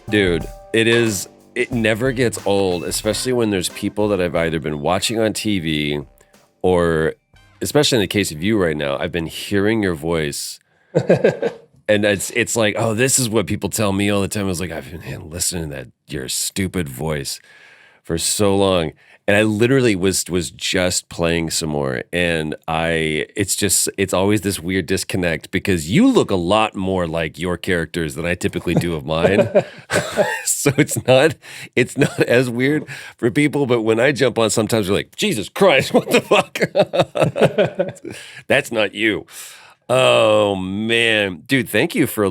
Dude, it never gets old, especially when there's people that I've either been watching on TV or, especially in the case of you right now, I've been hearing your voice. And it's like, oh, this is what people tell me all the time. I was like, I've been listening to your stupid voice for so long. And I literally was just playing some more. And it's always this weird disconnect because you look a lot more like your characters than I typically do of mine. So it's not as weird for people. But when I jump on, sometimes they're like, Jesus Christ, what the fuck? That's not you. Oh man, dude, thank you for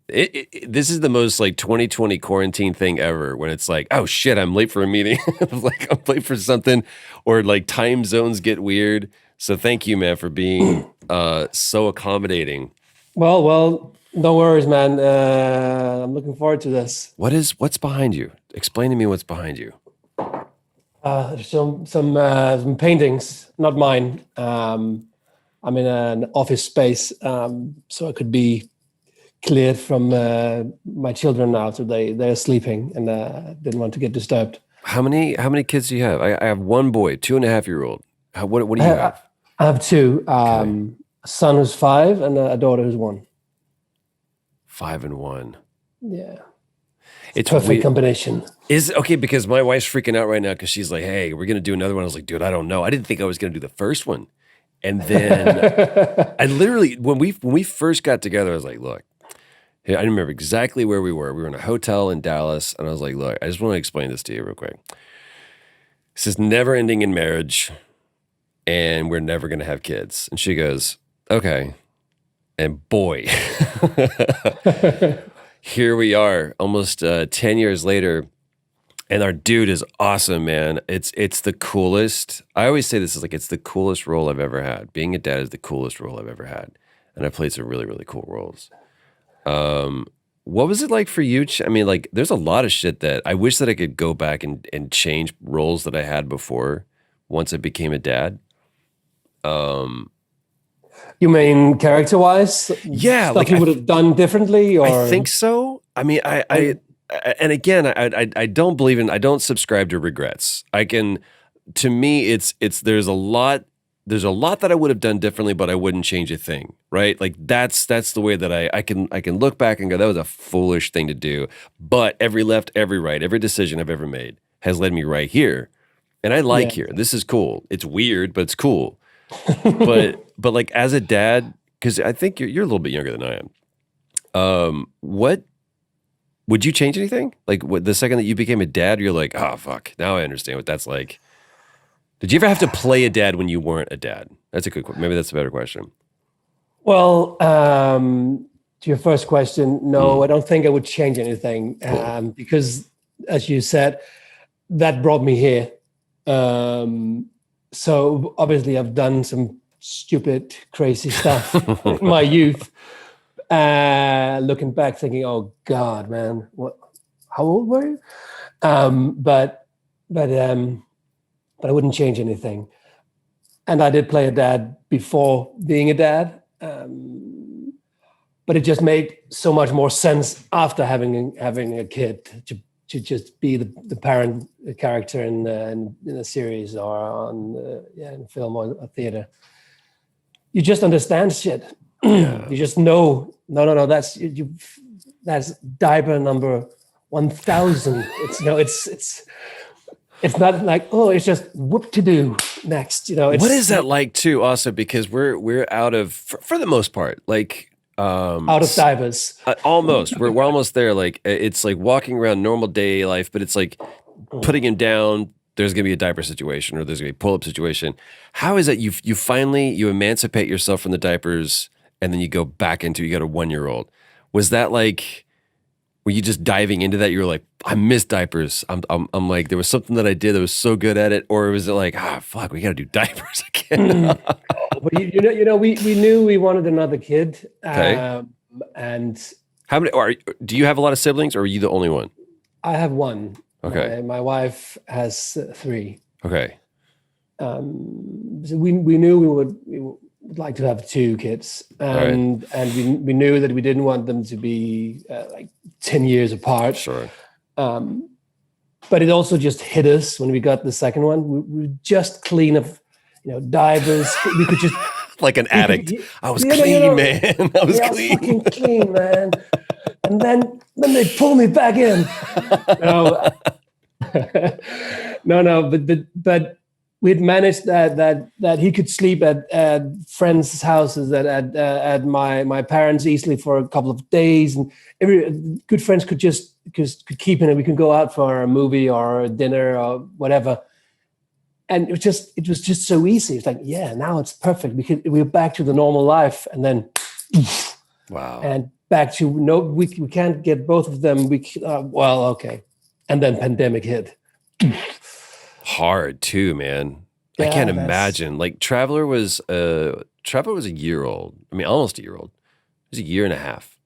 this is the most 2020 quarantine thing ever when it's like, oh shit, I'm late for a meeting. I'm late for something, or time zones get weird. So thank you, man, for being so accommodating. Well, no worries, man. I'm looking forward to this. What's behind you? Explain to me what's behind you. Some paintings, not mine. I'm in an office space, so I could be cleared from my children now. So they're sleeping and didn't want to get disturbed. How many kids do you have? I have one boy, 2.5-year-old. What do you have? I have two. A son who's 5 and a daughter who's 1. 5 and 1. Yeah. It's a perfect combination. Because my wife's freaking out right now because she's like, hey, we're going to do another one. I was like, dude, I don't know. I didn't think I was going to do the first one. And then I literally, when we first got together, I was like, look, I remember exactly where we were. We were in a hotel in Dallas. And I was like, look, I just want to explain this to you real quick. This is never ending in marriage. And we're never going to have kids. And she goes, okay. And boy, here we are almost 10 years later. And our dude is awesome, man. It's the coolest. I always say this is it's the coolest role I've ever had. Being a dad is the coolest role I've ever had. And I played some really, really cool roles. What was it like for you? I mean, there's a lot of shit that I wish that I could go back and change roles that I had before once I became a dad. You mean character-wise? Yeah. Stuff you would have done differently? Or? I think so. I mean, and again, I don't subscribe to regrets. To me, there's a lot that I would have done differently, but I wouldn't change a thing, right? That's the way that I can look back and go, that was a foolish thing to do. But every left, every right, every decision I've ever made has led me right here. And I like here. This is cool. It's weird, but it's cool. but as a dad, because I think you're a little bit younger than I am. What would you change anything? The second that you became a dad, you're like, oh fuck, now I understand what that's like. Did you ever have to play a dad when you weren't a dad? That's a good question. Maybe that's a better question. Well, to your first question, no, I don't think I would change anything. Cool. Because as you said, that brought me here. So obviously I've done some stupid, crazy stuff in my youth. Looking back, thinking, "Oh God, man, how old were you?" But I wouldn't change anything. And I did play a dad before being a dad, but it just made so much more sense after having a kid to just be the parent character in a series or on in film or a theater. You just understand shit. Yeah. You just know. No. That's diaper number 1,000. It's not like, oh, it's just whoop to do next. What is that like too? Also, because we're out of, for the most part, out of diapers. Almost. We're almost there. It's like walking around normal day life, but it's like putting him down. There's going to be a diaper situation or there's going to be a pull-up situation. How is that you finally emancipate yourself from the diapers and then you go back into, you got a 1-year-old. Was that were you just diving into that? You were like, I miss diapers. I'm like, there was something that I did that was so good at it, or was it like, fuck, we got to do diapers again? But we knew we wanted another kid. Okay. And how many? Do you have a lot of siblings, or are you the only one? I have one. Okay. My wife has 3. Okay. So we knew would like to have 2 kids, right. and we knew that we didn't want them to be like 10 years apart. Sure. But it also just hit us when we got the second one. We just clean of, diapers. We could just like an addict. I was clean, man. I was clean. Fucking clean, man. And then they pull me back in. No, but we'd managed that he could sleep at friends' houses at my parents easily for a couple of days, and every good friends could keep him, and we could go out for a movie or a dinner or whatever. And it was just so easy. It's like, yeah, now it's perfect. We're back to the normal life, and then wow, and back to we can't get both of them. Okay, and then pandemic hit. Hard too, man. Yeah, I can't imagine. Like Traveler was a year old. I mean, almost a year old. It was a year and a half.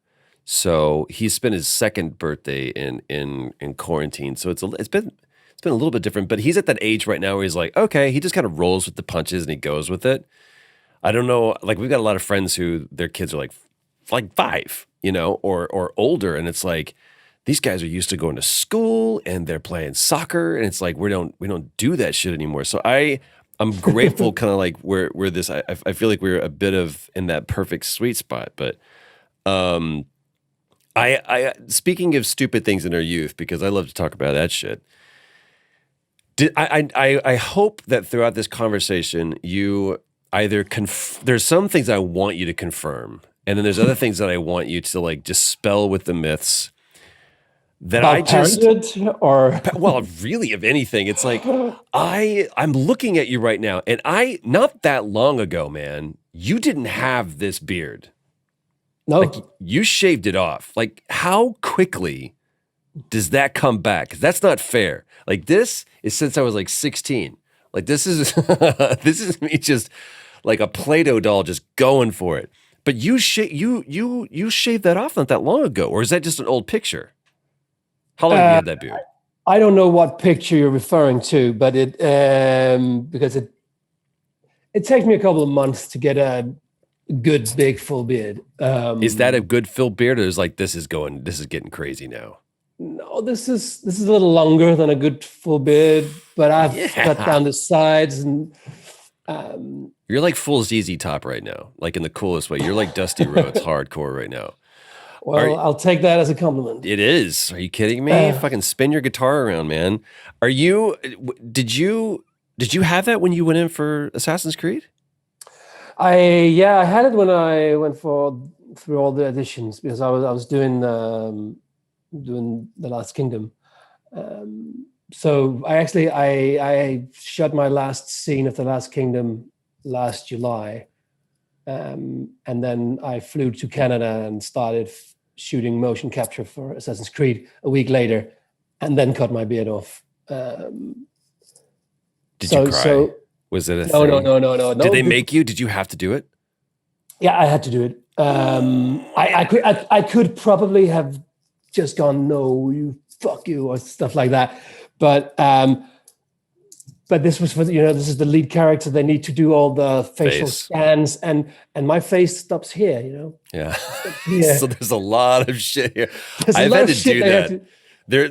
So he spent his second birthday in quarantine. So it's been a little bit different. But he's at that age right now where he's like, okay, he just kind of rolls with the punches and he goes with it. I don't know. Like we've got a lot of friends who their kids are like 5, or older, and it's like, these guys are used to going to school and they're playing soccer, and it's like we don't do that shit anymore. So I'm grateful, kind of like where this. I feel like we're a bit of in that perfect sweet spot. But I speaking of stupid things in our youth, because I love to talk about that shit. I hope that throughout this conversation you either there's some things I want you to confirm, and then there's other things that I want you to like dispel with the myths. That about I just or well, really, if anything, it's like I'm looking at you right now, and not that long ago, man, you didn't have this beard. No, like, you shaved it off. Like, how quickly does that come back? 'Cause that's not fair. Like, this is since I was like 16. Like, this is this is me just like a Play-Doh doll, just going for it. But you shaved that off not that long ago, or is that just an old picture? How long have you had that beard? I don't know what picture you're referring to, but it because it takes me a couple of months to get a good big full beard. Is that a good full beard, or is like this is getting crazy now? No, this is a little longer than a good full beard, but I've cut down the sides and. You're like full ZZ Top right now, like in the coolest way. You're like Dusty Rhodes hardcore right now. Well, I'll take that as a compliment. It is. Are you kidding me? Fucking spin your guitar around, man. Did you have that when you went in for Assassin's Creed? I had it when I went through all the editions, because I was doing the Last Kingdom. So I shot my last scene of the Last Kingdom last July. And then I flew to Canada and started shooting motion capture for Assassin's Creed a week later, and then cut my beard off. Did you cry? Was it a no, thing? No. Did they make you? Did you have to do it? Yeah, I had to do it. I could probably have just gone, no, you fuck you, or stuff like that. But this was for, this is the lead character. They need to do all the facial scans, and my face stops here, Yeah. So there's a lot of shit here. I've had to do that.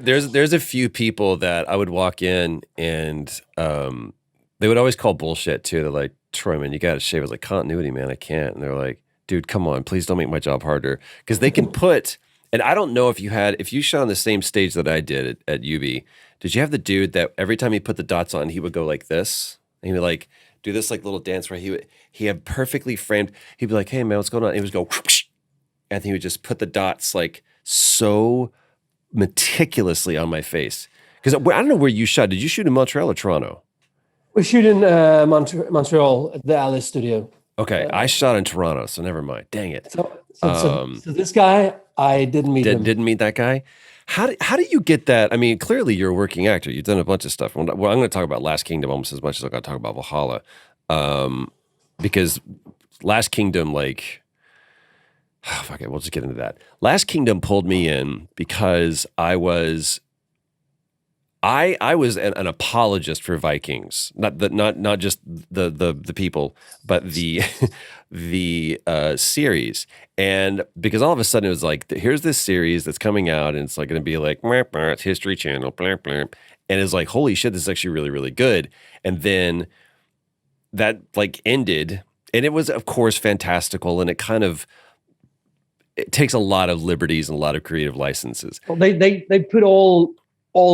There's a few people that I would walk in, and they would always call bullshit too. They're like, Troy, man, you got to shave. I was like, continuity, man, I can't. And they're like, dude, come on, please don't make my job harder. Because they can put, and I don't know if you shot on the same stage that I did at UB, did you have the dude that every time he put the dots on, he would go like this? And he would like do this like little dance where he had perfectly framed, he'd be like, hey man, what's going on? And he would go, whoosh, and he would just put the dots like so meticulously on my face. Because I don't know where you shot. Did you shoot in Montreal or Toronto? We shoot in Montreal at the Alice studio. Okay, I shot in Toronto, so never mind. Dang it. So this guy, I didn't meet him. Didn't meet that guy? How do you get that? I mean, clearly you're a working actor. You've done a bunch of stuff. Well, I'm going to talk about Last Kingdom almost as much as I'm going to talk about Valhalla. Because Last Kingdom, like, fuck it, we'll just get into that. Last Kingdom pulled me in because I I was an apologist for Vikings, not just the people, but the the series. And because all of a sudden it was like, here's this series that's coming out, and it's like going to be like, it's History Channel, blah, blah. And it's like, holy shit, this is actually really, really good. And then that like ended, and it was of course fantastical, and it takes a lot of liberties and a lot of creative licenses. Well, they put all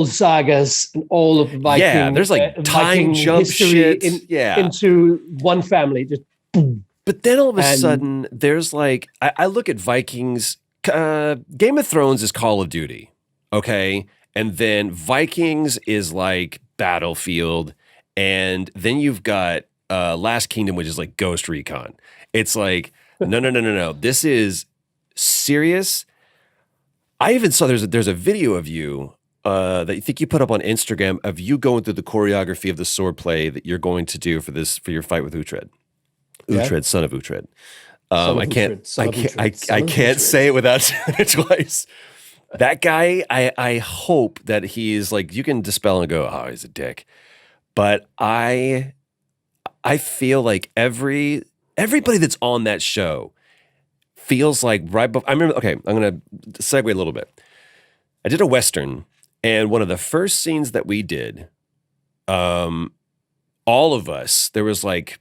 sagas and all of Viking. Yeah, there's like time Viking jump shit. Into one family. Just boom. But then all of a sudden, there's like, I look at Vikings, Game of Thrones is Call of Duty, okay? And then Vikings is like Battlefield. And then you've got Last Kingdom, which is like Ghost Recon. It's like, no. This is serious. I even saw there's a video of you that I think you put up on Instagram of you going through the choreography of the sword play that you're going to do for your fight with Uhtred. Uhtred, son of Uhtred. I can't say it without saying it twice. That guy, I hope that he's like, you can dispel and go, oh, he's a dick. But I feel like everybody that's on that show feels like I remember, okay, I'm going to segue a little bit. I did a Western, and one of the first scenes that we did, all of us, there was like,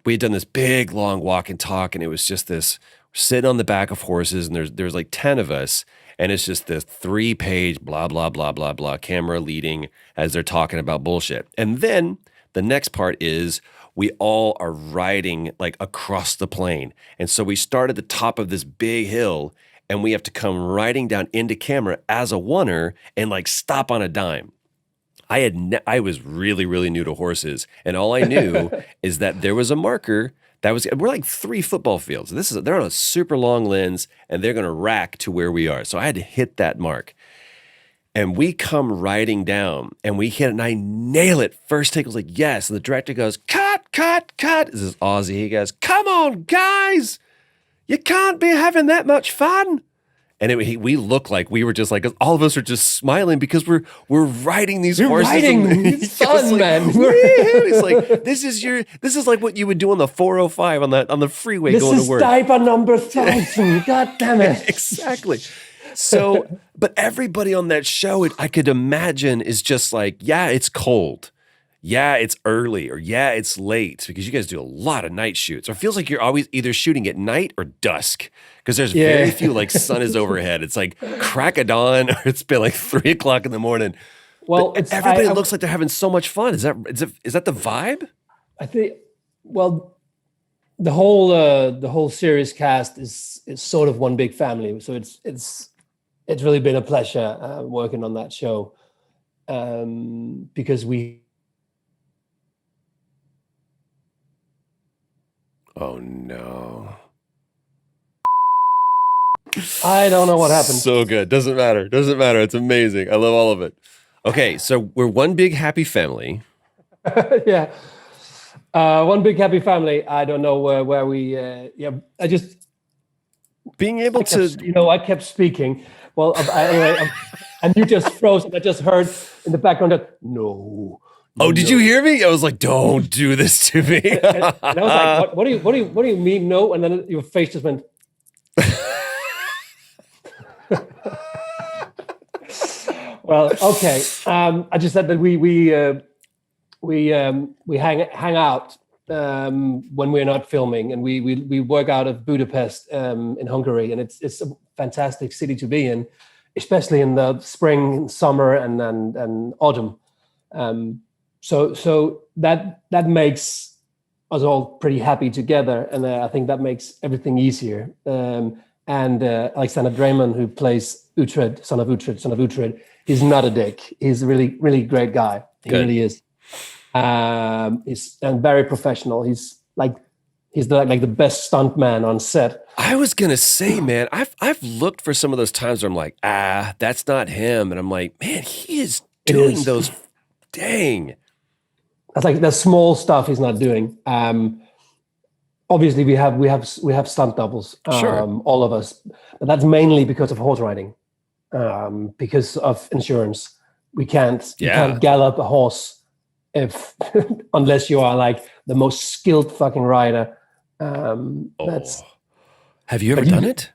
we had done this big, long walk and talk, and it was just this, we're sitting on the back of horses, and there's like 10 of us, and it's just this 3-page blah, blah, blah, blah, blah, camera leading as they're talking about bullshit. And then the next part is we all are riding like across the plain. And so we start at the top of this big hill, and we have to come riding down into camera as a oneer and like stop on a dime. I was really, really new to horses, and all I knew is that there was a marker we're like 3 football fields. They're on a super long lens, and they're going to rack to where we are. So I had to hit that mark, and we come riding down, and we hit it, and I nail it. First take was like, yes. And the director goes, cut. This is Aussie. He goes, come on, guys. You can't be having that much fun. And we look like we were just like, all of us are just smiling because we're riding these horses. It's fun, like, man. It's like, this is like what you would do on the 405 on the freeway going to work. This is diaper number 1,000. God damn it. Exactly. So, but everybody on that show, I could imagine is just like, yeah, it's cold. Yeah, it's early, or yeah, it's late, because you guys do a lot of night shoots. Or it feels like you're always either shooting at night or dusk, because there's very few like sun is overhead. It's like crack of dawn, or it's been like 3 o'clock in the morning. Well, everybody looks like they're having so much fun. Is that the vibe? I think. Well, the whole series cast is sort of one big family. So it's really been a pleasure working on that show, because we. Oh no. I don't know what happened. So good. Doesn't matter. It's amazing. I love all of it. Okay, so we're one big happy family. Yeah. One big happy family. I don't know where we I just being able I kept speaking. Well, anyway, and you just froze, and I just heard in the background that no. Oh, did you hear me? I was like, "Don't do this to me." and I was like, "What do you mean no?" And then your face just went. Well, okay. I just said that we hang out when we're not filming, and we work out of Budapest in Hungary, and it's a fantastic city to be in, especially in the spring, summer, and autumn. So that makes us all pretty happy together, and I think that makes everything easier. And Alexander Draymond, who plays Uhtred, son of Uhtred, he's not a dick. He's a really, really great guy. He really is. He's very professional. He's the best stunt man on set. I was gonna say, man, I've looked for some of those times where I'm like, that's not him, and I'm like, man, he is doing those. Dang. That's like the small stuff he's not doing. Obviously, we have stunt doubles, sure. All of us, but that's mainly because of horse riding, because of insurance. We can't. You Yeah. can't gallop a horse if unless you are like the most skilled fucking rider. That's. Have you ever done it?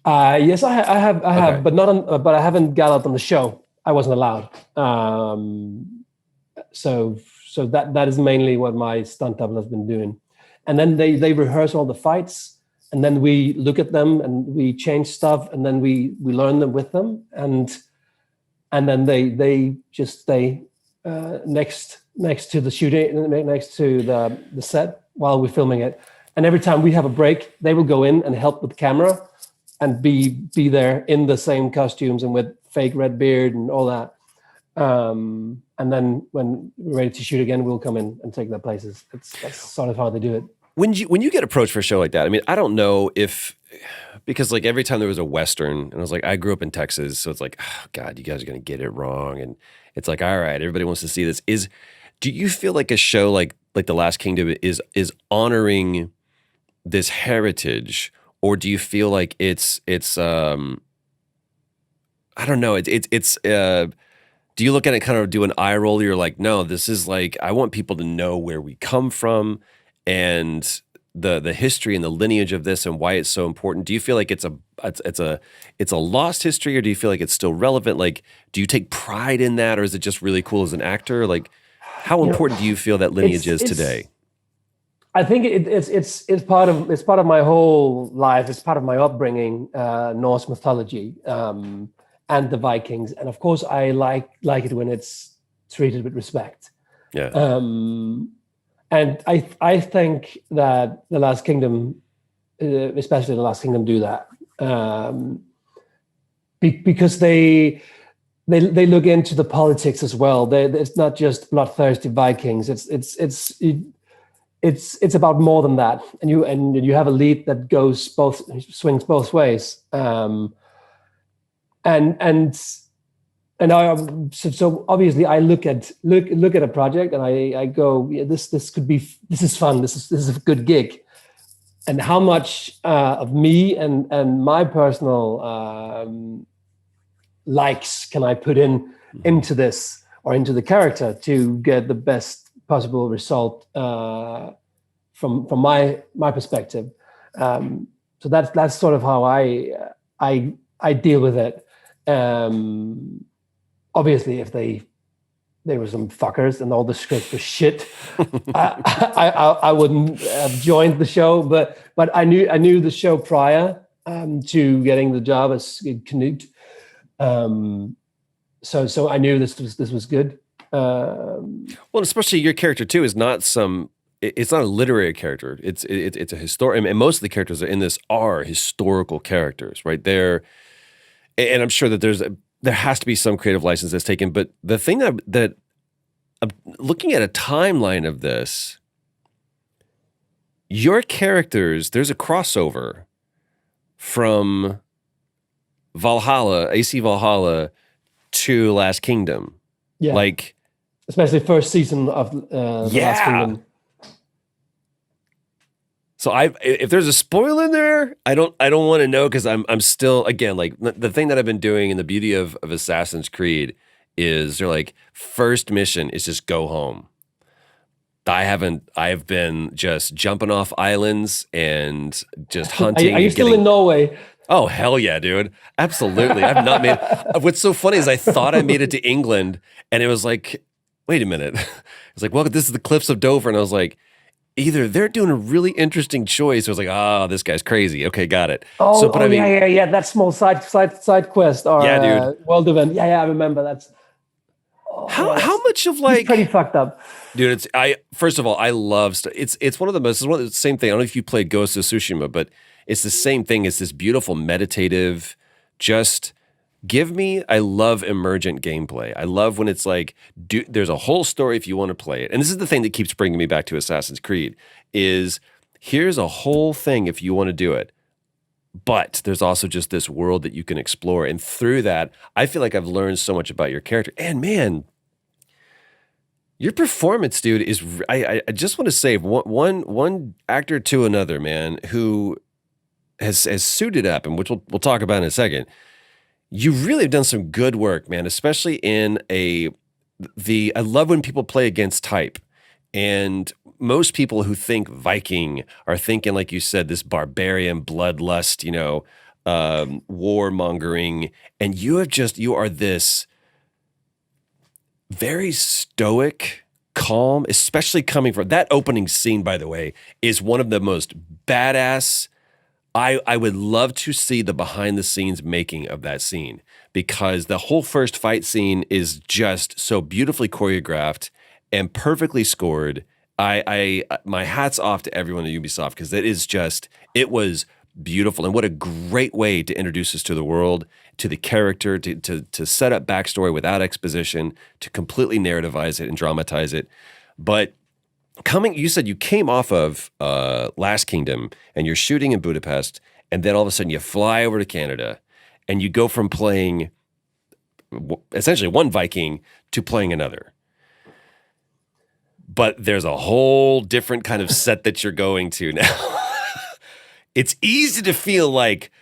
Yes, I have, Okay. but not on. But I haven't galloped on the show. I wasn't allowed. So that is mainly what my stunt double has been doing, and then they rehearse all the fights, and then we look at them and we change stuff, and then we learn them with them, and then they just stay next to the shooting, next to the set while we're filming it, and every time we have a break, they will go in and help with the camera, and be there in the same costumes and with fake red beard and all that. And then when we're ready to shoot again, we'll come in and take their places. That's sort of how they do it. When you get approached for a show like that, I mean, I don't know if, because like every time there was a Western, and I was like, I grew up in Texas, so it's like, oh God, you guys are going to get it wrong. And it's like, all right, everybody wants to see this. Do you feel like a show like The Last Kingdom is honoring this heritage, or do you feel like it's I don't know, do you look at it kind of do an eye roll? You're like, no, this is like, I want people to know where we come from and the history and the lineage of this and why it's so important. Do you feel like it's a lost history, or do you feel like it's still relevant? Like, do you take pride in that, or is it just really cool as an actor? Like, how important do you feel that lineage is today? I think it's part of my whole life. It's part of my upbringing, Norse mythology. And the Vikings, and of course, I like it when it's treated with respect. Yeah. And I think that The Last Kingdom, especially The Last Kingdom, do that because they look into the politics as well. It's not just bloodthirsty Vikings. It's about more than that. And you have a lead that swings both ways. And so obviously I look at a project and I go, yeah, this is fun. This is a good gig. And how much of me and my personal likes can I put into this or into the character to get the best possible result from my perspective. So that's sort of how I deal with it. Obviously, if they were some fuckers and all the script was shit, I wouldn't have joined the show. But I knew the show prior to getting the job as Knut. So I knew this was good. Well, especially your character too is not it's not a literary character. It's a historic, and most of the characters in this are historical characters, right? And I'm sure that there has to be some creative license that's taken. But the thing that looking at a timeline of this, your characters, there's a crossover from Valhalla, AC Valhalla, to Last Kingdom. Yeah. Like, especially first season of the Last Kingdom. So if there's a spoil in there, I don't want to know, because I'm still, again, like the thing that I've been doing, and the beauty of Assassin's Creed is they're like, first mission is just go home. I've been just jumping off islands and just hunting. Are you still in Norway? Oh, hell yeah, dude. Absolutely. I've not made, what's so funny is I thought I made it to England, and it was like, wait a minute. It's like, well, this is the cliffs of Dover. And I was like, either they're doing a really interesting choice, or I was like, oh, this guy's crazy. Okay, got it. Oh, I mean, yeah. That small side quest or dude. world event. Yeah, I remember. That's how much of like, it's pretty fucked up, dude. First of all, I love it's one of the same thing. I don't know if you played Ghost of Tsushima, but it's the same thing. It's this beautiful meditative, just I love emergent gameplay. I love when it's like, there's a whole story if you want to play it. And this is the thing that keeps bringing me back to Assassin's Creed is, here's a whole thing if you want to do it. But there's also just this world that you can explore. And through that, I feel like I've learned so much about your character. And man, your performance, dude, is, I just want to say one actor to another, man, who has suited up, and which we'll talk about in a second. You really have done some good work, man, especially in I love when people play against type. And most people who think Viking are thinking, like you said, this barbarian bloodlust, warmongering. And you are this very stoic, calm, especially coming from that opening scene, by the way, is one of the most badass. I would love to see the behind the scenes making of that scene, because the whole first fight scene is just so beautifully choreographed and perfectly scored. My hat's off to everyone at Ubisoft, because it was beautiful, and what a great way to introduce us to the world, to the character, to set up backstory without exposition, to completely narrativize it and dramatize it. But you said you came off of Last Kingdom and you're shooting in Budapest, and then all of a sudden you fly over to Canada and you go from playing essentially one Viking to playing another. But there's a whole different kind of set that you're going to now. It's easy to feel like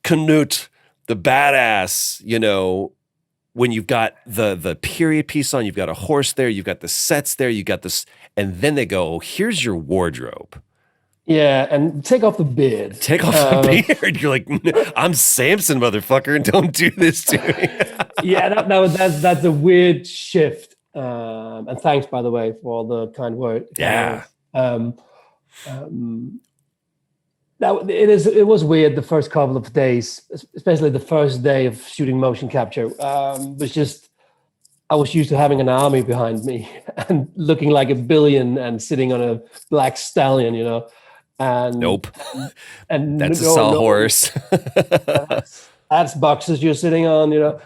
Knut, the badass, when you've got the period piece on, you've got a horse there, you've got the sets there, you got this, and then they go, oh, here's your wardrobe. Yeah, and take off the beard. Take off the beard. You're like, I'm Samson, motherfucker, and don't do this to me. Yeah, that's a weird shift. And thanks, by the way, for all the kind words. Yeah. It was weird the first couple of days, especially the first day of shooting motion capture. I was used to having an army behind me and looking like a billion and sitting on a black stallion, And nope, and that's a sawhorse. That's boxes you're sitting on,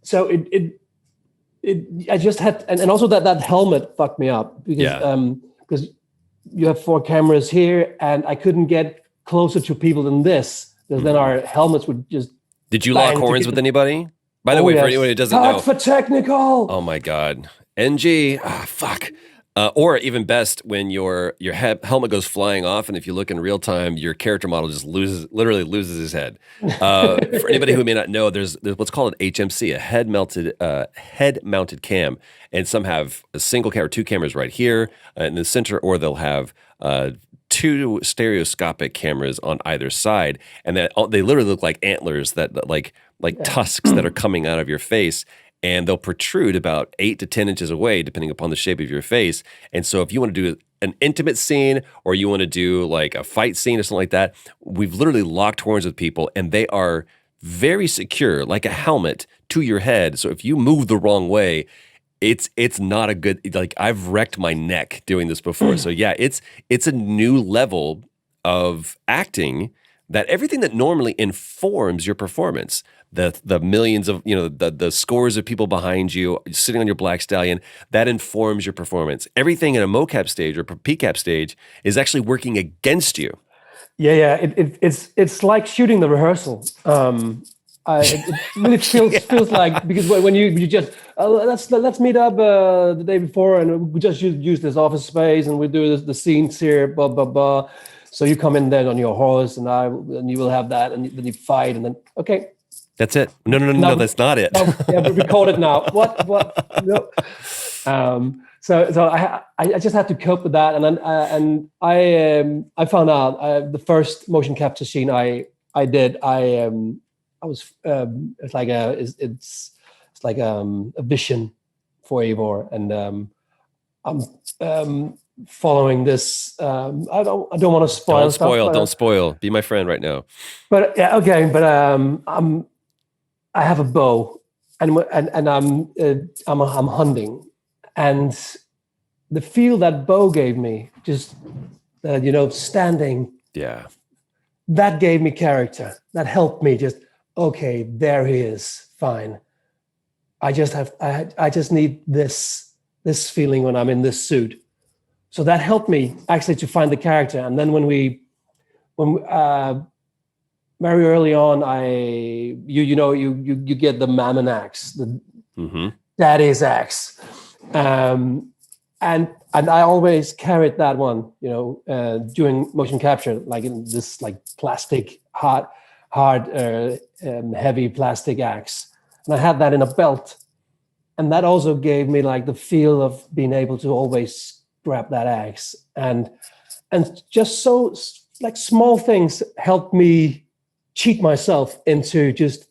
So I just had, and also that helmet fucked me up because you have 4 cameras here, and I couldn't get closer to people than this, because then our helmets would just. Did you lock horns with anybody? By the way, yes. For anyone who doesn't know. For technical. Oh my God. NG. Fuck. Or even best, when your helmet goes flying off, and if you look in real time, your character model just literally loses his head. For anybody who may not know, there's what's called an HMC, a head-mounted cam, and some have a single camera, 2 cameras right here in the center, or they'll have 2 stereoscopic cameras on either side, and they literally look like antlers that like tusks that are coming out of your face. And they'll protrude about 8 to 10 inches away, depending upon the shape of your face. And so if you want to do an intimate scene, or you want to do like a fight scene or something like that, we've literally locked horns with people, and they are very secure, like a helmet to your head. So if you move the wrong way, it's not a good, like I've wrecked my neck doing this before. So yeah, it's a new level of acting, that everything that normally informs your performance, the millions of, the scores of people behind you sitting on your black stallion, that informs your performance. Everything in a mocap stage or PCAP stage is actually working against you. Yeah. It's like shooting the rehearsal. It really feels like, because when you just let's meet up the day before, and we just use this office space, and we do the scenes here, blah blah blah. So you come in there on your horse, and you will have that, and then you fight, and then okay. That's it. No, that's not it. Yeah, record it now. What? No. So I just had to cope with that, and then I found out the first motion capture scene I did. I was it's like a vision for Eivor, and I'm following this. I don't want to spoil. Don't spoil. Be my friend right now. But yeah, okay. But I have a bow, and I'm hunting, and the feel that bow gave me, just standing. Yeah. That gave me character. That helped me just, okay, there he is, fine. I just need this feeling when I'm in this suit. So that helped me actually to find the character. And then when very early on, you get the mammon axe, the daddy's axe, and I always carried that one, doing motion capture, like in this like plastic hard. hard, heavy plastic axe, and I had that in a belt, and that also gave me like the feel of being able to always grab that axe, and just so like small things helped me cheat myself into just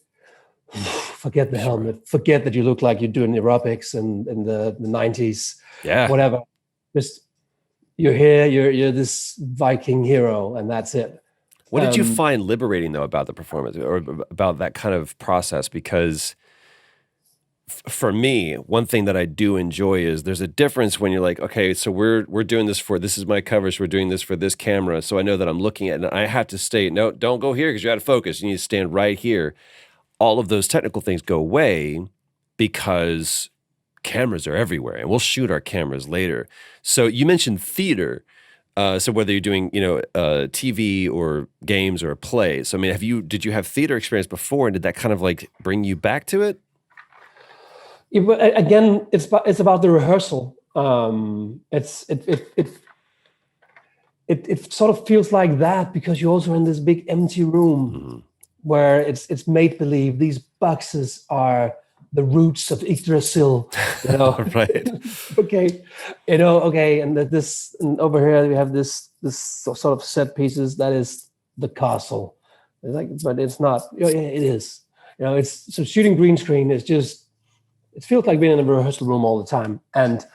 forget the helmet, forget that you look like you're doing aerobics in the 90s, whatever. Just you're here, you're this Viking hero, and that's it. What did you find liberating though about the performance or about that kind of process? Because for me, one thing that I do enjoy is there's a difference when you're like, okay, so we're doing this this is my cover, so we're doing this for this camera, so I know that I'm looking at it, and I have to stay, no, don't go here because you're out of focus. You need to stand right here. All of those technical things go away because cameras are everywhere, and we'll shoot our cameras later. So you mentioned theater. So whether you're doing, TV or games or a play. So I mean, did you have theater experience before, and did that kind of like bring you back to it? Again, it's about the rehearsal. It sort of feels like that because you're also in this big empty room where it's make believe. These boxes are the roots of Yggdrasil, Right. Okay, okay, and and over here we have this sort of set pieces that is the castle. But it's not. It is. It's so shooting green screen is just. It feels like being in a rehearsal room all the time, and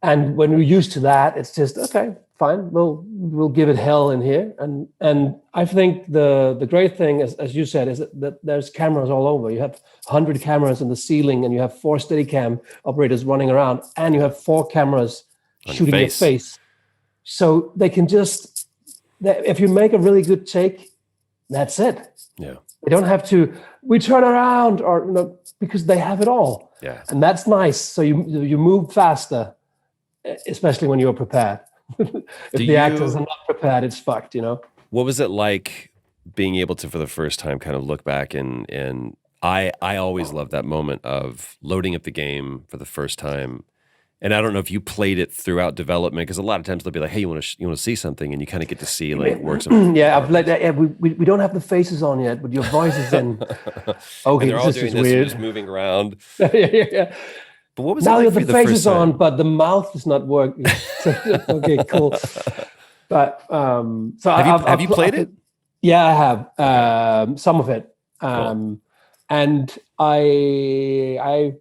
when we're used to that, it's just okay, fine. We'll give it hell in here, and I think the great thing, as you said, is that there's cameras all over. You have 100 cameras in the ceiling, and you have 4 Steadicam operators running around, and you have 4 cameras shooting your face. So they can just, if you make a really good take, that's it. Yeah. They don't have to. We turn around or because they have it all. Yeah. And that's nice. So you move faster, especially when you're prepared. If the actors are not prepared, it's fucked. What was it like being able to, for the first time, kind of look back and I always love that moment of loading up the game for the first time. And I don't know if you played it throughout development, because a lot of times they'll be like, "Hey, you want to see something?" And you kind of get to see like works. Yeah, I've played that. Yeah, we don't have the faces on yet, but your voice is in. Okay, and they're all this doing is this, weird. just moving around. Yeah. But what was now it like the for the face first is time? on, but the mouth is not working. Okay, cool. But so have you played it? Yeah, I have some of it, Cool. and I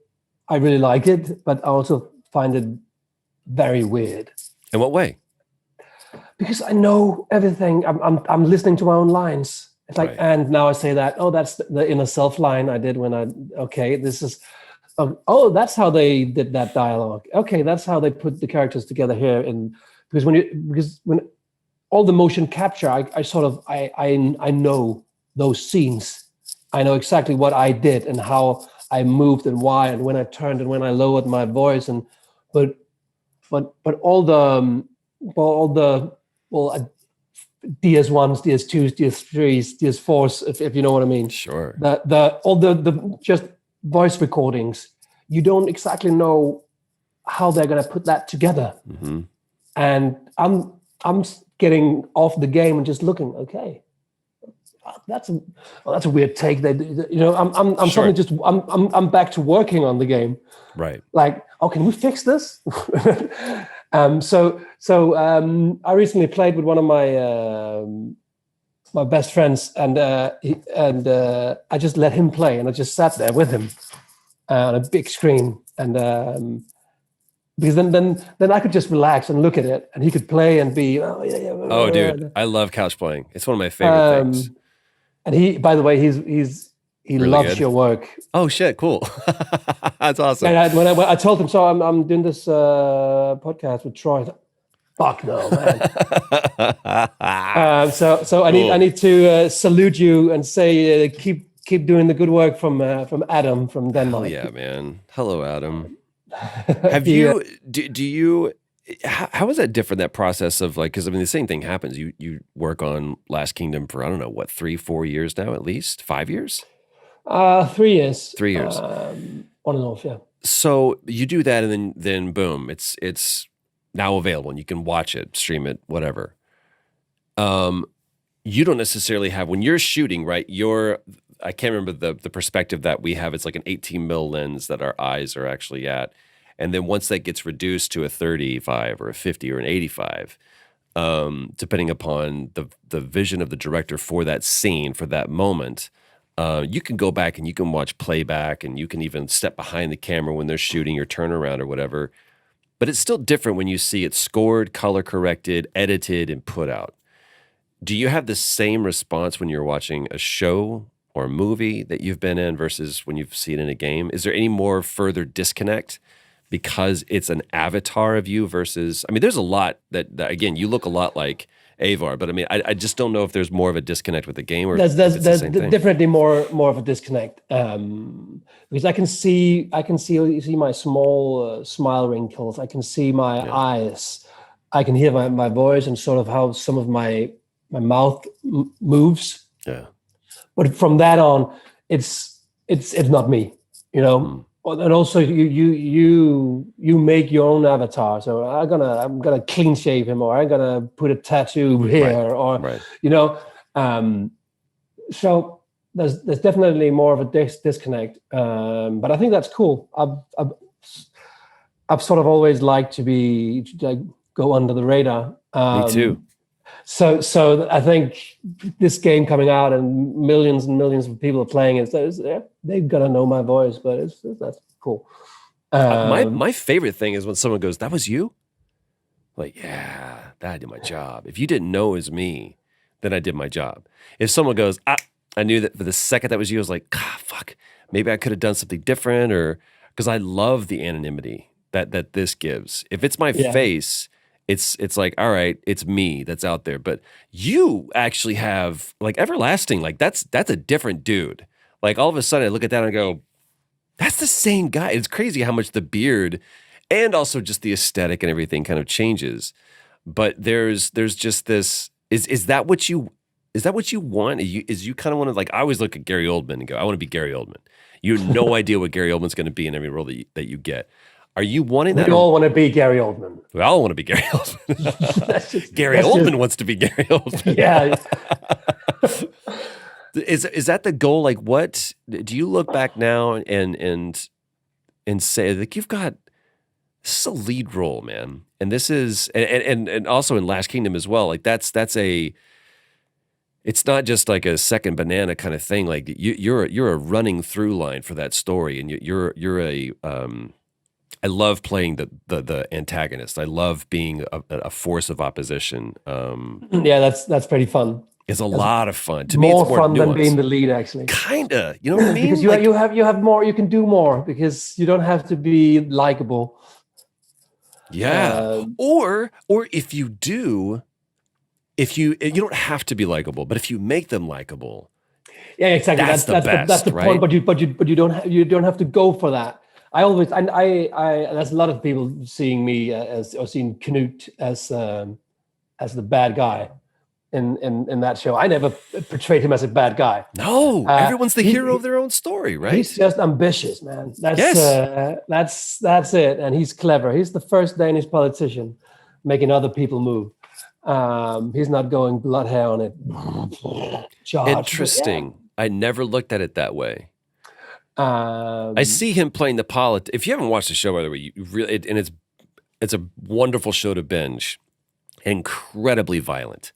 really like it, but I also find it very weird. In what way? Because I know everything. I'm listening to my own lines. It's like, Right. and now I say that. Oh, that's the inner self line I did when I. Okay, this is. Oh, that's how they did that dialogue. Okay, that's how they put the characters together here. And because when all the motion capture, I know those scenes. I know exactly what I did and how I moved and why and when I turned and when I lowered my voice but all the DS1s, DS2s, DS3s, DS4s, if you know what I mean. Sure. All the just voice recordings, you don't exactly know how they're going to put that together. Mm-hmm. And I'm getting off the game and just looking. Okay, that's a weird take. I'm Sure. suddenly just I'm back to working on the game. Right. Like, oh, can we fix this? So I recently played with one of my best friends, and I just let him play, and I just sat there with him on a big screen, and because then I could just relax and look at it, and he could play and be Oh, dude, I love couch playing. It's one of my favorite things. And he, by the way, he Really loves good. your work. Oh shit, cool. That's awesome. And when I told him, so I'm doing this podcast with Troy. Fuck no, man. So I need to salute you and say keep doing the good work from Adam from Denmark. Hell yeah, man. Hello, Adam. Have you do you? How is that different? That process of like, because I mean, the same thing happens. You work on Last Kingdom for I don't know what 3-4 years now, at least 5 years. 3 years. 3 years. On and off, yeah. So you do that, and then boom, it's now available, and you can watch it, stream it, whatever. you don't necessarily have when you're shooting, right? I can't remember the perspective that we have. It's like an 18 mil lens that our eyes are actually at. And then once that gets reduced to a 35 or a 50 or an 85, depending upon the vision of the director for that scene, for that moment, you can go back and you can watch playback and you can even step behind the camera when they're shooting or turn around or whatever. But it's still different when you see it scored, color corrected, edited, and put out. Do you have the same response when you're watching a show or a movie that you've been in versus when you've seen it in a game? Is there any more further disconnect because it's an avatar of you versus, I mean, there's a lot that again, you look a lot like Avar, but I mean, I just don't know if there's more of a disconnect with the game or there's if it's the same thing. definitely more of a disconnect, because I can see my small smile wrinkles. I can see my eyes. I can hear my voice and sort of how some of my mouth moves. Yeah. But from that on, it's not me, you know. And also you make your own avatar. So I'm gonna clean shave him, or I'm gonna put a tattoo here, or you know. So there's definitely more of a disconnect. But I think that's cool. I've sort of always liked to go under the radar. Me too. So I think this game coming out and millions of people are playing it. They've got to know my voice, but that's cool. My favorite thing is when someone goes, "That was you?" Like, yeah, that I did my job. If you didn't know it was me, then I did my job. If someone goes, I knew that for the second that was you, I was like, fuck, maybe I could have done something different, or because I love the anonymity that this gives. If it's my face, it's like, all right, it's me that's out there. But you actually have like everlasting, like that's a different dude. Like all of a sudden I look at that and I go, that's the same guy. It's crazy how much the beard and also just the aesthetic and everything kind of changes. But there's just this, is that what you want? Is you kind of want to, like, I always look at Gary Oldman and go, I want to be Gary Oldman. You have no idea what Gary Oldman's going to be in every role that you get. Are you wanting that? We all want to be Gary Oldman. We all want to be Gary Oldman. Gary Oldman wants to be Gary Oldman. Yeah. Is that the goal? Like, what do you look back now and say, like, you've got, this is a lead role, man, and this is and also in Last Kingdom as well. Like that's it's not just like a second banana kind of thing. Like you're a running through line for that story, and you're a I love playing the antagonist. I love being a force of opposition. Yeah, that's pretty fun. It's a lot of fun. To me, it's more fun nuanced. than being the lead, actually. Kinda, you know what I mean? Because you have more. You can do more because you don't have to be likable. Yeah, or if you do, you don't have to be likable, but if you make them likable, yeah, exactly. That's the right? point. But you don't have to go for that. I always I there's a lot of people seeing me or seeing Knut as the bad guy in that show. I never portrayed him as a bad guy. No, everyone's the hero of their own story, right? He's just ambitious, man. That's it. And he's clever. He's the first Danish politician making other people move. He's not going blood hair on it. Charge. Interesting. Yeah. I never looked at it that way. I see him playing the If you haven't watched the show, by the way, you really, and it's a wonderful show to binge. Incredibly violent,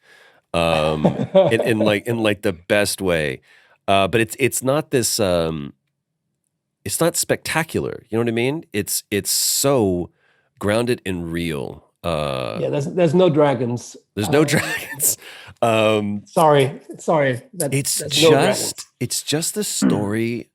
in like the best way. But it's not this. It's not spectacular. You know what I mean? It's so grounded and real. There's no dragons. There's no dragons. Sorry. It's just the story.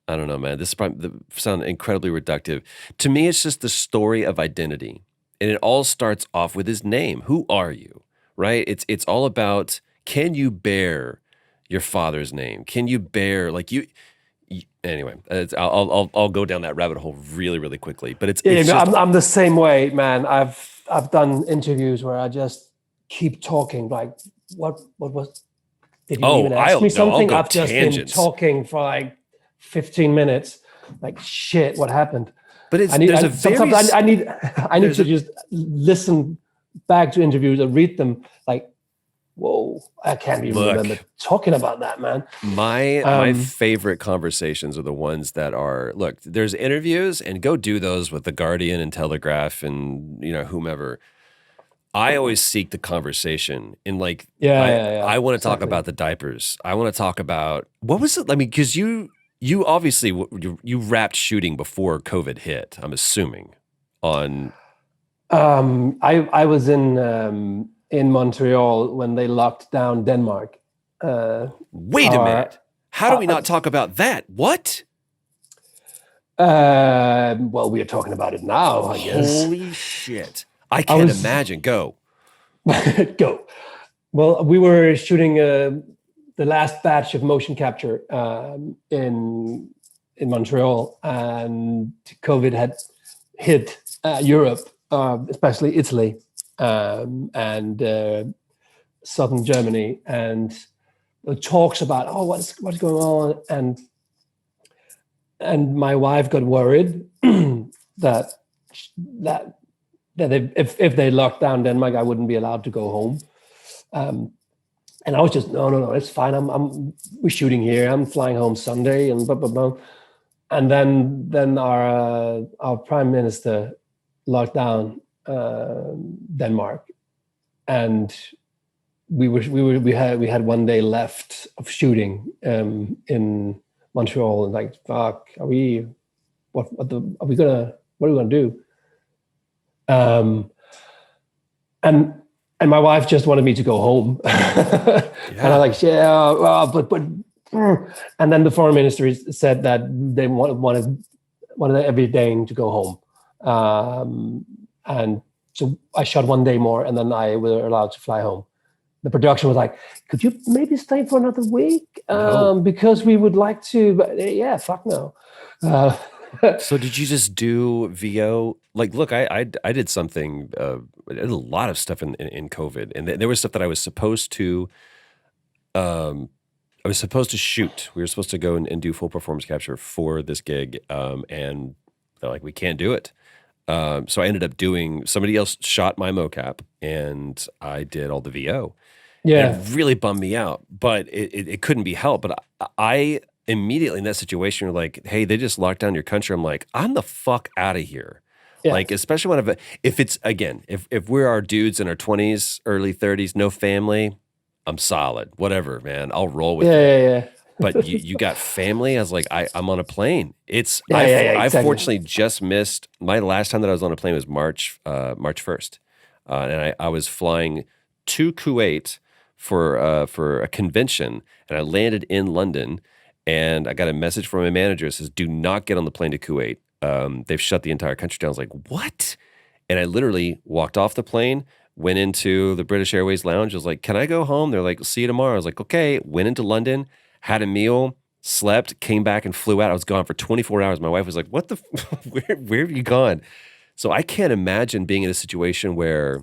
I don't know, man. This probably sound incredibly reductive. To me, it's just the story of identity. And it all starts off with his name. Who are you? Right? It's all about, can you bear your father's name? Can you bear, like you anyway, I'll go down that rabbit hole really, really quickly. But it's just, I'm the same way, man. I've done interviews where I just keep talking. Like, what was? Did you even ask me something? I've just been talking for like 15 minutes. Like, shit, what happened? But I need to just listen back to interviews and read them. Like, whoa, I can't even Look. remember talking about that, man. My favorite conversations are the ones that are, look, there's interviews, and go do those with the Guardian and Telegraph and whomever. I always seek the conversation in like, I want to talk exactly. about the diapers. I want to talk about, what was it? I mean, because you obviously, you wrapped shooting before COVID hit, I'm assuming, on. I was in Montreal when they locked down Denmark. Wait a minute. How do we not talk about that? What? Well, we are talking about it now, I guess. Holy shit. I can't imagine. Go. Go. Well, we were shooting the last batch of motion capture in Montreal, and COVID had hit Europe, especially Italy and southern Germany, and the talks about what's going on, and my wife got worried that if they locked down Denmark, I wouldn't be allowed to go home. And I was just, no, it's fine. We're shooting here. I'm flying home Sunday and blah, blah, blah. And then our prime minister locked down Denmark, and we had 1 day left of shooting in Montreal, and like, fuck, what are we gonna do? And my wife just wanted me to go home. And I'm like, but and then the foreign ministry said that they wanted every Dane to go home. And so I shot 1 day more, and then I was allowed to fly home. The production was like, could you maybe stay for another week? No. Because we would like to, but yeah, fuck no. So did you just do VO? Like, look, I did something, I did a lot of stuff in COVID, and there was stuff that I was supposed to, shoot. We were supposed to go and do full performance capture for this gig, and they're like, we can't do it. So I ended up somebody else shot my mocap, and I did all the VO. Yeah. And it really bummed me out, but it couldn't be helped. But I immediately in that situation were like, hey, they just locked down your country. I'm like, I'm the fuck out of here. Yeah. Like, especially if we're our dudes in our 20s, early 30s, no family, I'm solid. Whatever, man. I'll roll with it. Yeah. But you got family. I was like, I'm on a plane. Exactly. I fortunately just missed my last time that I was on a plane was March 1st, and I was flying to Kuwait for a convention, and I landed in London, and I got a message from my manager that says, "Do not get on the plane to Kuwait. They've shut the entire country down." I was like, "What?" And I literally walked off the plane, went into the British Airways lounge. I was like, "Can I go home?" They're like, "See you tomorrow." I was like, "Okay." Went into London, had a meal, slept, came back, and flew out. I was gone for 24 hours. My wife was like, "What the? Where have you gone?" So I can't imagine being in a situation where.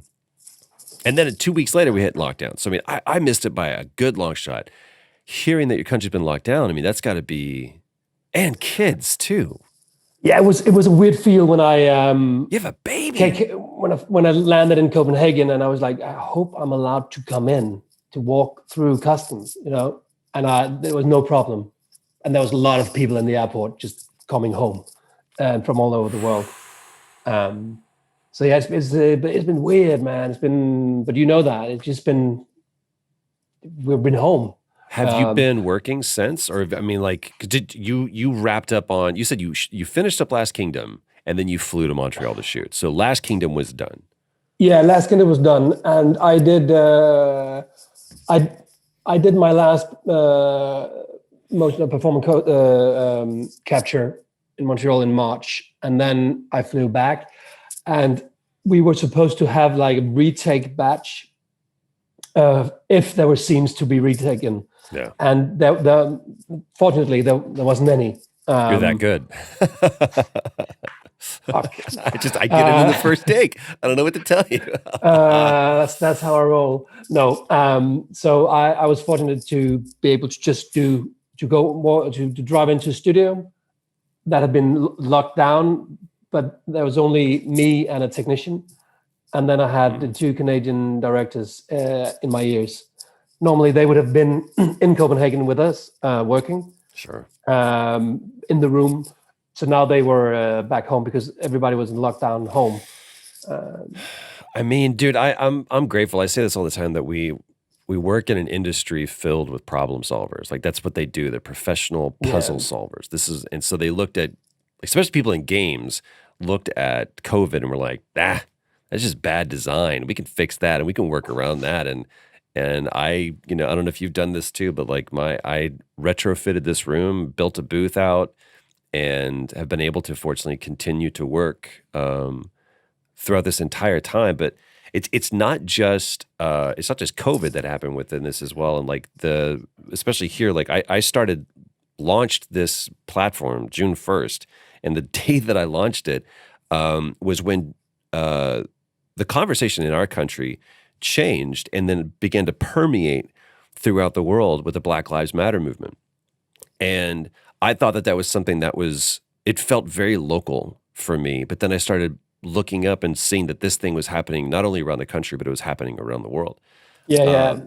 And then 2 weeks later, we hit lockdown. So I mean, I missed it by a good long shot. Hearing that your country's been locked down, I mean, that's got to be, and kids too. Yeah, it was a weird feel when I you have a baby. When I landed in Copenhagen, and I was like, I hope I'm allowed to come in to walk through customs, and there was no problem, and there was a lot of people in the airport just coming home, and from all over the world. So yeah, it's been weird, man. But it's just been, we've been home. Have you been working since, or I mean, like, did you wrapped up on? You said you finished up Last Kingdom, and then you flew to Montreal to shoot. So Last Kingdom was done. Yeah, Last Kingdom was done, and I did I did my last motion performance capture in Montreal in March, and then I flew back, and we were supposed to have like a retake batch if there were scenes to be retaken. Yeah. And fortunately, there wasn't any. You're that good. Fuck. I get it in the first take. I don't know what to tell you. That's how I roll. No. So I was fortunate to be able to just to drive into a studio that had been locked down, but there was only me and a technician. And then I had the two Canadian directors in my ears. normally they would have been in Copenhagen with us, working. Sure. In the room. So now they were back home because everybody was in lockdown home. I mean, dude, I'm grateful. I say this all the time that we work in an industry filled with problem solvers. Like that's what they do. They're professional puzzle solvers. And so they looked at, especially people in games, looked at COVID and were like, that's just bad design. We can fix that and we can work around that. And I don't know if you've done this too, but like I retrofitted this room, built a booth out, and have been able to fortunately continue to work throughout this entire time. But it's not just COVID that happened within this as well. And like especially here, like I launched this platform June 1st, and the day that I launched it was when the conversation in our country changed and then began to permeate throughout the world with the Black Lives Matter movement. And I thought that was something it felt very local for me. But then I started looking up and seeing that this thing was happening not only around the country, but it was happening around the world. Yeah.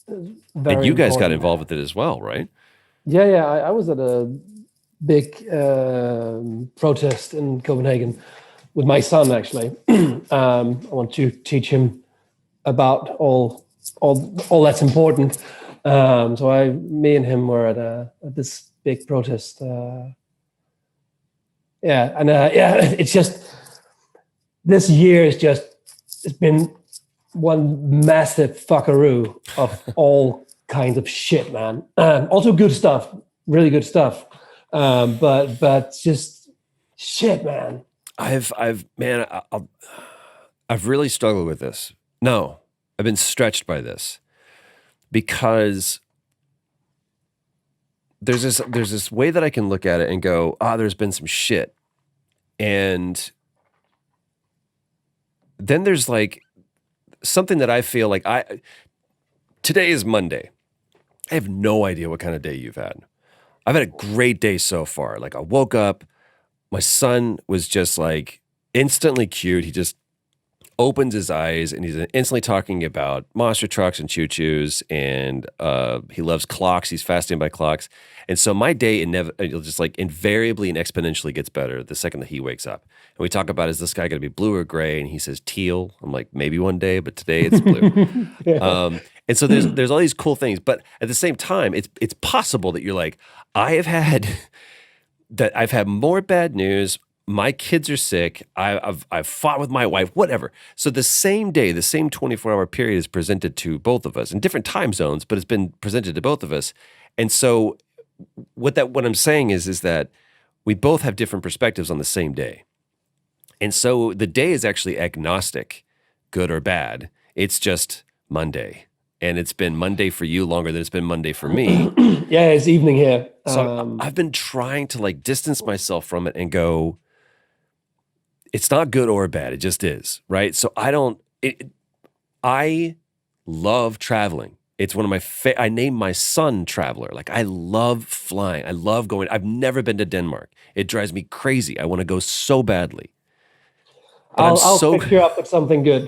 And you guys got involved with it as well, right? Yeah. I was at a big protest in Copenhagen with my son, actually. I want to teach him about all that's important. So me and him were at this big protest. It's just this year it's been one massive fuckaroo of all kinds of shit, man. Also good stuff, really good stuff. But just shit, man. I've really struggled with this. No, I've been stretched by this because there's this way that I can look at it and go, there's been some shit. And then there's like something that I feel like today is Monday. I have no idea what kind of day you've had. I've had a great day so far. Like I woke up, my son was just like instantly cute. He just opens his eyes and he's instantly talking about monster trucks and choo-choos, and he loves clocks. He's fascinated by clocks. And so my day it'll just like invariably and exponentially gets better the second that he wakes up. And we talk about, is this guy going to be blue or gray? And he says teal. I'm like, maybe one day, but today it's blue. Yeah. And so there's all these cool things, but at the same time, it's possible that you're like, I've had more bad news. My kids are sick. I've fought with my wife, whatever. So the same day, the same 24-hour period is presented to both of us in different time zones, but it's been presented to both of us. And so what I'm saying is that we both have different perspectives on the same day. And so the day is actually agnostic, good or bad. It's just Monday. And it's been Monday for you longer than it's been Monday for me. Yeah, it's evening here. So I've been trying to like distance myself from it and go, it's not good or bad. It just is, right? So I love traveling. It's one of my I named my son Traveler. Like I love flying. I love going. I've never been to Denmark. It drives me crazy. I want to go so badly. But I'll pick you up with something good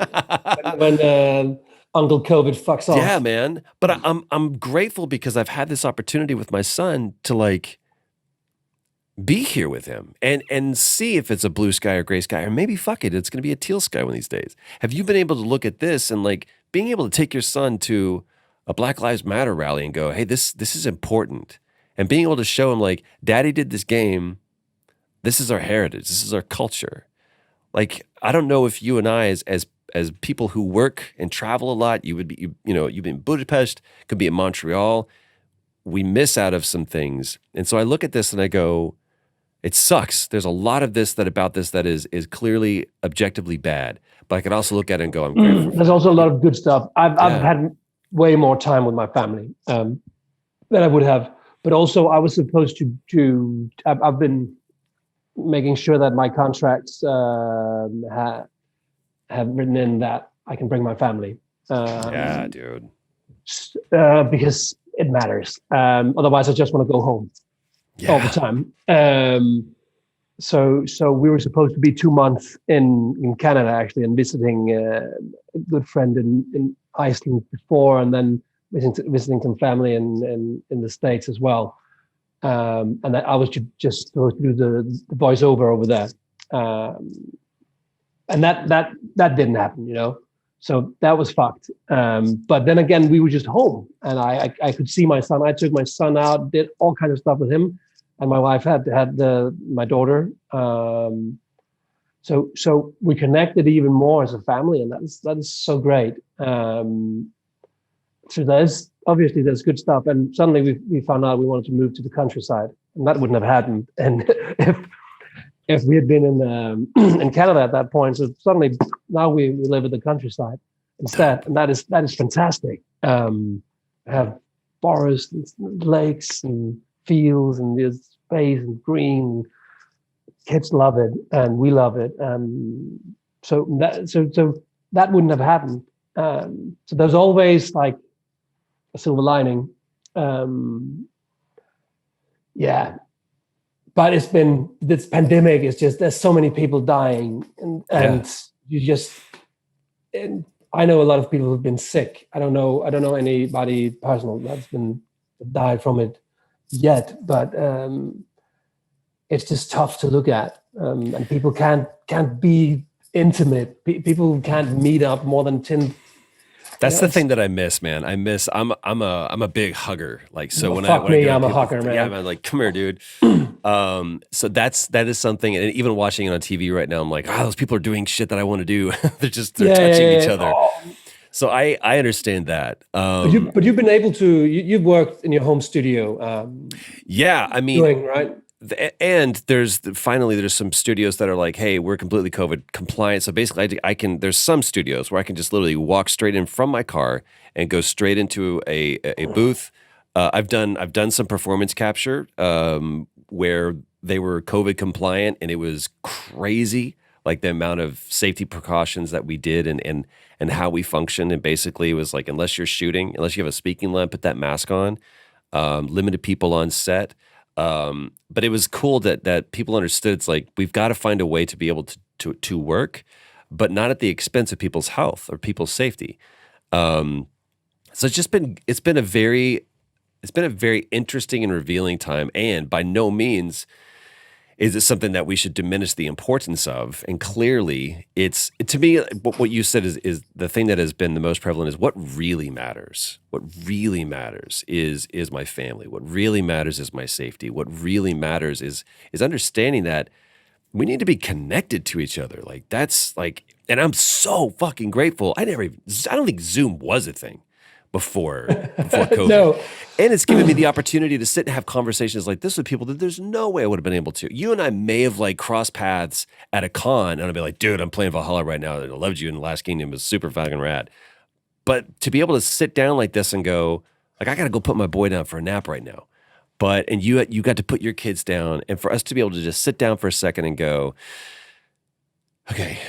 when Uncle COVID fucks off. Yeah, man. But I'm grateful because I've had this opportunity with my son to like be here with him and see if it's a blue sky or gray sky, or maybe fuck it, it's going to be a teal sky one of these days. Have you been able to look at this and like being able to take your son to a Black Lives Matter rally and go, hey, this is important, and being able to show him like, Daddy did this game. This is our heritage. This is our culture. Like, I don't know if you and I, as people who work and travel a lot, you've been in Budapest, could be in Montreal. We miss out of some things. And so I look at this and I go, it sucks. There's a lot of this that is clearly objectively bad. But I could also look at it and go, I'm grateful. There's also a lot of good stuff. I've had way more time with my family than I would have. But also I was supposed to I've been making sure that my contracts have written in that I can bring my family. Yeah, dude. Because it matters. Otherwise, I just want to go home all the time. So we were supposed to be 2 months in Canada, actually, and visiting a good friend in Iceland before, and then visiting some family in the States as well. And I was just supposed to do the voiceover over there. And that didn't happen, you know. So that was fucked. But then again, we were just home, and I could see my son. I took my son out, did all kinds of stuff with him, and my wife had my daughter. So we connected even more as a family, and that is so great. So there's good stuff, and suddenly we found out we wanted to move to the countryside, and that wouldn't have happened. And if we had been in Canada at that point, so suddenly now we live in the countryside instead, and that is fantastic. Have forests, and lakes, and fields, and there's space and green. Kids love it, and we love it. So that wouldn't have happened. So there's always like a silver lining. Yeah. But this pandemic is just, there's so many people dying, and and I know a lot of people who've been sick. I don't know anybody personal that's died from it yet, but it's just tough to look at, and people can't be intimate. People can't meet up more than 10. That's the thing that I miss, man. I'm a big hugger. Like, so when I'm a hugger, man. Yeah, man. Like, come here, dude. So that is something. And even watching it on TV right now, I'm like, those people are doing shit that I want to do. they're touching each other. Oh. So I understand that. But you've been able to. You've worked in your home studio. Yeah, I mean, right. And there's some studios that are like, hey, we're completely COVID compliant. So basically, there's some studios where I can just literally walk straight in from my car and go straight into a booth. I've done some performance capture where they were COVID compliant, and it was crazy, like the amount of safety precautions that we did and how we functioned. And basically, it was like, unless you have a speaking lamp, put that mask on. Limited people on set. But it was cool that people understood. It's like, we've got to find a way to be able to work, but not at the expense of people's health or people's safety. So it's been a very interesting and revealing time, and by no means is it something that we should diminish the importance of. And clearly, to me, what you said is the thing that has been the most prevalent is what really matters. What really matters is my family. What really matters is my safety. What really matters is understanding that we need to be connected to each other. Like, that's like, and I'm so fucking grateful. I don't think Zoom was a thing before COVID. No. And it's given me the opportunity to sit and have conversations like this with people that there's no way I would have been able to. You and I may have like crossed paths at a con, and I'd be like, dude, I'm playing Valhalla right now. I loved you in the Last Kingdom. It was super fucking rad. But to be able to sit down like this and go, like, I got to go put my boy down for a nap right now. And you got to put your kids down, and for us to be able to just sit down for a second and go, okay,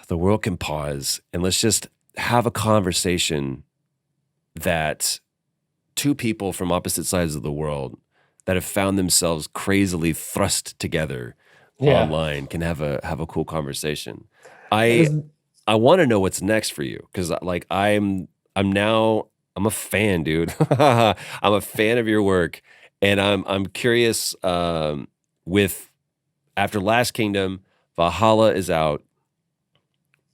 the world can pause, and let's just have a conversation that two people from opposite sides of the world that have found themselves crazily thrust together online can have a cool conversation. I want to know what's next for you, because like I'm a fan, dude. I'm a fan of your work, and I'm curious. With after Last Kingdom, Valhalla is out.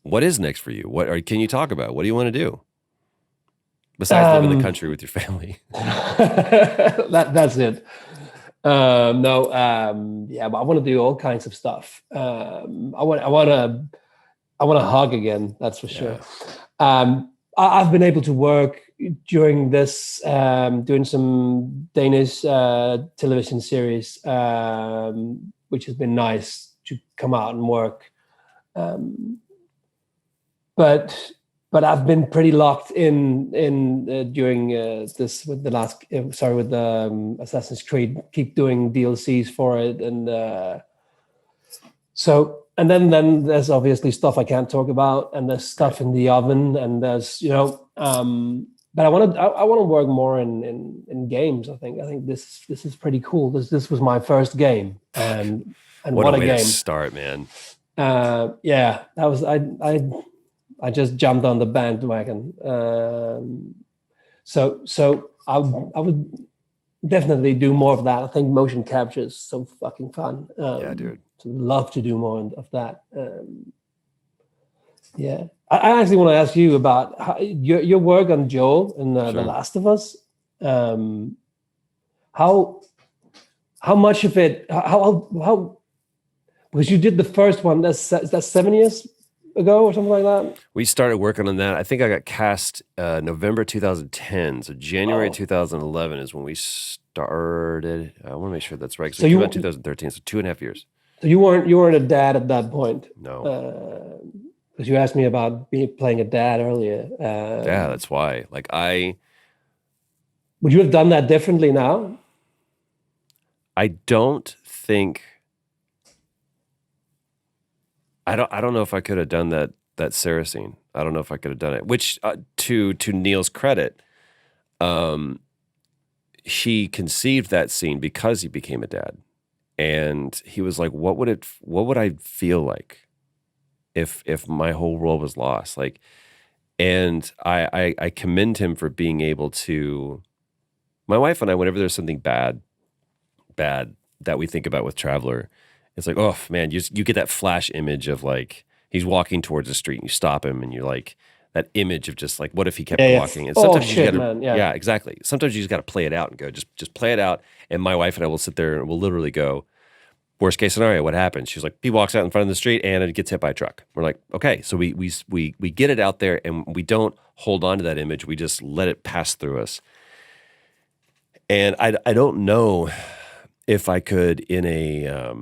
What is next for you? Can you talk about? What do you want to do? Besides living in the country with your family. That's it. No, but I want to do all kinds of stuff. I want to hug again. That's for sure. I've been able to work during this, doing some Danish television series, which has been nice to come out and work. But I've been pretty locked in during this with the Assassin's Creed. Keep doing DLCs for it, and then there's obviously stuff I can't talk about, and there's stuff in the oven, and there's but I want to work more in games. I think this is pretty cool. This was my first game, and what a way game to start, man. That was I just jumped on the bandwagon. So I would definitely do more of that. I think motion capture is so fucking fun. Yeah, dude. So love to do more of that. Yeah, I actually want to ask you about your work on Joel and The Sure. Last of Us. How much of it? How because you did the first one. That's 7 years ago or something like that. We started working on that. I think I got cast November 2010. So January 2011 is when we started. I want to make sure that's right. So you went 2013. So 2.5 years. So you weren't a dad at that point. No. Because you asked me about playing a dad earlier. Yeah, that's why. Like would you have done that differently now? I don't think. I don't know if I could have done that Sarah scene. I don't know if I could have done it. Which to Neil's credit, he conceived that scene because he became a dad, and he was like, "What would I feel like if my whole world was lost?" Like, and I commend him for being able to. My wife and I, whenever there's something bad that we think about with Traveler, it's like, oh man, you get that flash image of like he's walking towards the street and you stop him and you're like that image of just like, what if he kept walking? And sometimes you gotta, yeah, exactly. Sometimes you just got to play it out and go, just play it out. And my wife and I will sit there and we'll literally go, worst case scenario, what happens? She's like, he walks out in front of the street and it gets hit by a truck. We're like, okay, so we get it out there and we don't hold on to that image. We just let it pass through us. And I don't know if I could in a.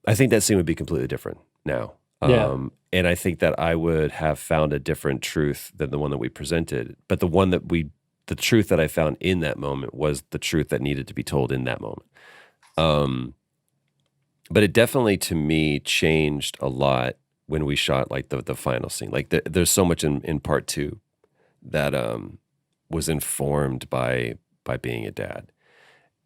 I think that scene would be completely different now. And I think that I would have found a different truth than the one that we presented. But the truth that I found in that moment was the truth that needed to be told in that moment. But it definitely, to me, changed a lot when we shot like the final scene. Like there's so much in part 2 that was informed by being a dad.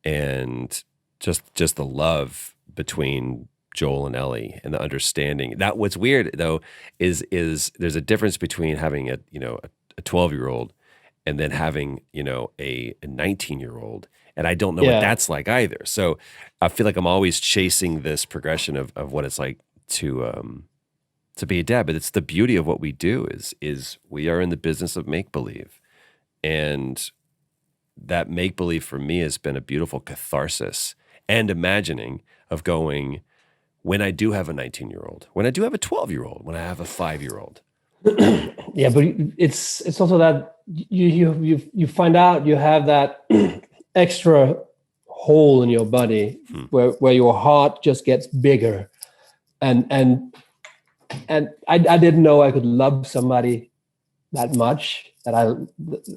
And just the love between Joel and Ellie and the understanding. That what's weird though is there's a difference between having a 12-year-old and then having a 19-year-old, and I don't know what that's like either. So I feel like I'm always chasing this progression of what it's like to be a dad. But it's the beauty of what we do is we are in the business of make believe, and that make believe for me has been a beautiful catharsis and imagining of going, when I do have a 19-year-old, when I do have a 12-year-old, when I have a 5-year-old. Yeah, but it's also that you find out you have that extra hole in your body where your heart just gets bigger, and I didn't know I could love somebody that much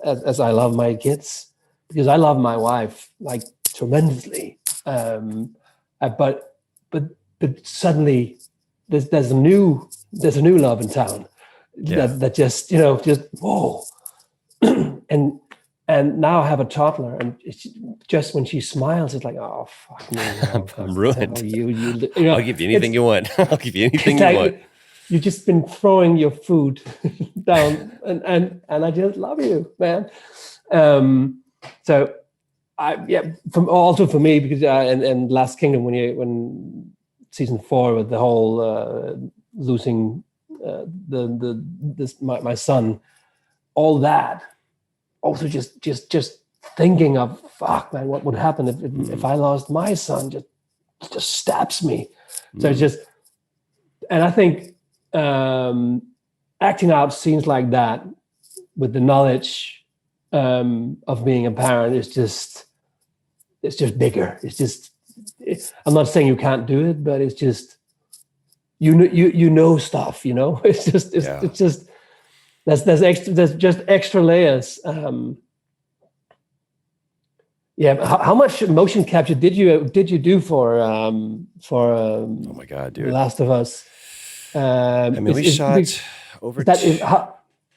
as I love my kids, because I love my wife like tremendously, but suddenly there's a new love in town that just whoa, and now I have a toddler, and it's just when she smiles, it's like, oh fuck me, I'm ruined. I'll give you anything you want. I'll give you anything you want. You've just been throwing your food down, and I just love you, man. So for me, because and Last Kingdom, when season 4 with the whole losing my son, all that, also just thinking of, fuck man, what would happen if I lost my son, just stabs me. So it's just, and I think acting out scenes like that with the knowledge of being a parent is just bigger. I'm not saying you can't do it, but it's just you know stuff. It's just there's just extra layers. How much motion capture did you do for oh my God, dude, The Last of Us? We shot over.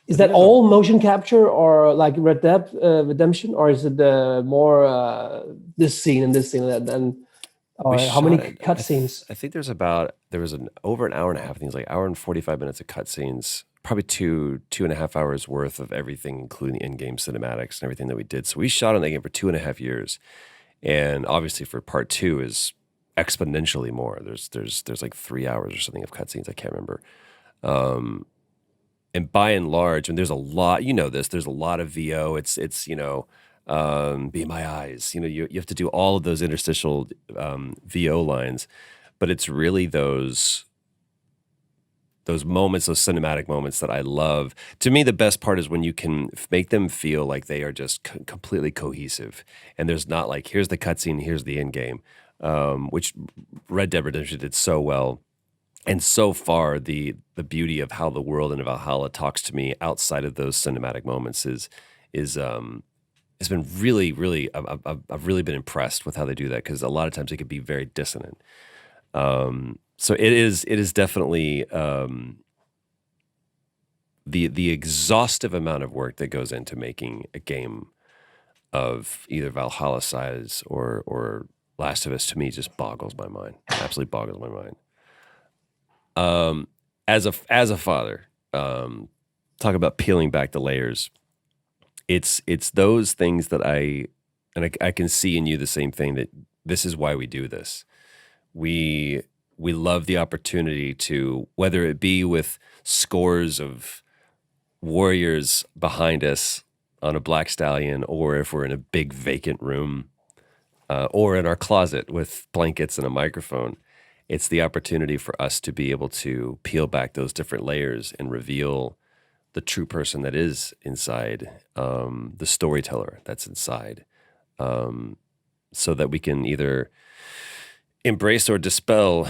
Is that all motion capture, or like Red Dead Redemption, or is it more this scene and this scene and or how many cut scenes? I think there was over an hour and a half. I think it was like hour and 45 minutes of cut scenes probably 2.5 hours worth of everything, including in-game cinematics and everything that we did. So we shot on that game for 2.5 years, and obviously for part two is exponentially more. There's like 3 hours or something of cutscenes. I can't remember. And by and large, and there's a lot, there's a lot of VO. It's be my eyes. You have to do all of those interstitial VO lines, but it's really those moments, those cinematic moments that I love. To me, the best part is when you can make them feel like they are just completely cohesive, and there's not like, here's the cutscene, here's the end game, which Red Dead Redemption did so well. And so far, the beauty of how the world in Valhalla talks to me outside of those cinematic moments is it's been really, really. I've really been impressed with how they do that, because a lot of times it can be very dissonant. So it is definitely the exhaustive amount of work that goes into making a game of either Valhalla size or Last of Us, to me, just boggles my mind. Absolutely boggles my mind. As a father, talk about peeling back the layers. It's those things that I can see in you the same thing, that this is why we do this. We love the opportunity to, whether it be with scores of warriors behind us on a black stallion, or if we're in a big vacant room, or in our closet with blankets and a microphone. It's the opportunity for us to be able to peel back those different layers and reveal the true person that is inside, the storyteller that's inside, so that we can either embrace or dispel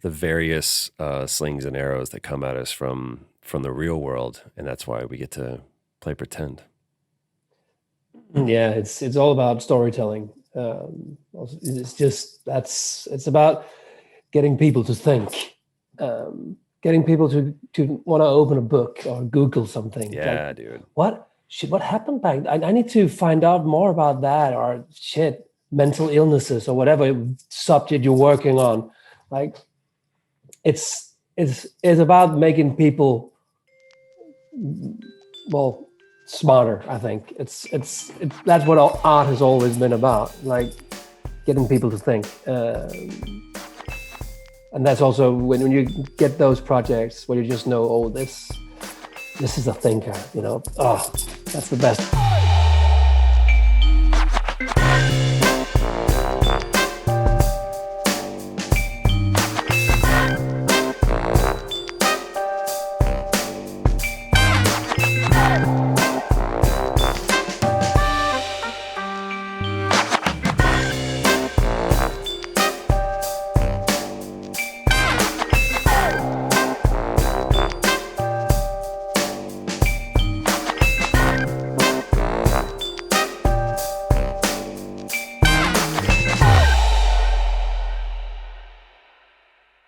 the various slings and arrows that come at us from the real world. And that's why we get to play pretend. Yeah, it's all about storytelling. It's about getting people to think, getting people to want to open a book or Google something. Yeah, like, dude. What happened back? I need to find out more about that, or mental illnesses or whatever subject you're working on. Like, it's about making people, well, smarter. I think it's that's what art has always been about, like getting people to think. And that's also when you get those projects where you just know, oh, this is a thinker, that's the best.